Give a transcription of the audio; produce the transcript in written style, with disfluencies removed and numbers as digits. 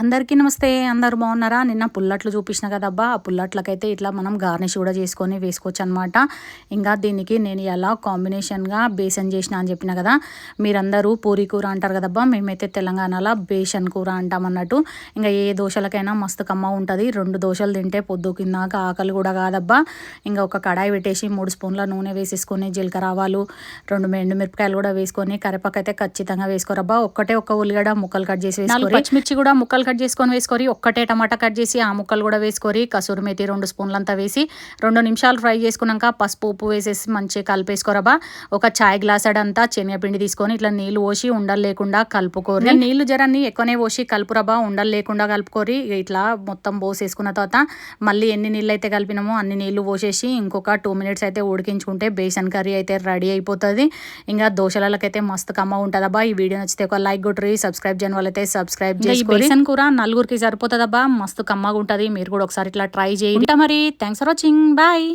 అందరికీ నమస్తే. అందరూ బాగున్నారా? నిన్న పుల్లట్లు చూపించిన కదబ్బా, ఆ పుల్లట్లకైతే ఇట్లా మనం గార్నిష్ కూడా చేసుకొని వేసుకోవచ్చు అనమాట. ఇంకా దీనికి నేను ఎలా కాంబినేషన్గా బేసన్ చేసిన అని చెప్పిన కదా, మీరందరూ పూరి కూర అంటారు కదబ్బా, మేమైతే తెలంగాణలో బేసన్ కూర అంటాం అన్నట్టు. ఇంకా ఏ దోశలకైనా మస్తు కమ్మ ఉంటుంది. 2 దోశలు తింటే పొద్దు కిందాక ఆకలి కూడా కాదబ్బా. ఇంకా ఒక కడాయి పెట్టేసి 3 స్పూన్ల నూనె వేసేసుకొని జీలకర్ర ఆవాలు 2 ఎండుమిరపకాయలు కూడా వేసుకొని కరివేపాకు అయితే ఖచ్చితంగా వేసుకోరబ్బా. ఒక్క ఉల్లిగడ్డ ముక్కలు కట్ చేసి వేసుకోరి, పచ్చిమిర్చి కూడా ముక్కలు కట్ చేసుకొని వేసుకోరి, ఒక్కటే టమాటా కట్ చేసి ఆ ముక్కలు కూడా వేసుకోరి, కసూరి మేతి 2 స్పూన్లంతా వేసి 2 నిమిషాలు ఫ్రై చేసుకున్నాక పసుపు ఉప్పు వేసేసి మంచిగా కలిపేసుకోరబ్బా. ఒక చాయ్ గ్లాసెడ్ అంతా శనగపిండి తీసుకొని ఇట్లా నీళ్ళు పోసి ఉండలు లేకుండా కలుపుకోరి. నీళ్ళు జరాన్ని ఎక్కువనే పోసి కలుపురబ్బా, ఉండలు లేకుండా కలుపుకోరి. ఇట్లా మొత్తం పోసేసుకున్న తర్వాత మళ్ళీ ఎన్ని నీళ్ళు అయితే కలిపినామో అన్ని నీళ్ళు పోసేసి ఇంకొక 2 మినిట్స్ అయితే ఉడికించుకుంటే బేసన్ కర్రీ అయితే రెడీ అయిపోతుంది. ఇంకా దోశలకైతే మస్తు కమ్మ ఉంటుందబ్బా. ఈ వీడియో నచ్చితే ఒక లైక్ కొట్టుర్రి, సబ్స్క్రైబ్ చేయని వాళ్ళైతే సబ్స్క్రైబ్ చేసుకోండి. ఈ బేసన్ కూర నలుగురికి సరిపోతుందబ్బా, మస్తు కమ్మగా ఉంటుంది. మీరు కూడా ఒకసారి ఇట్లా ట్రై చేయండి. మరి థ్యాంక్స్ ఫర్ వాచింగ్, బాయ్.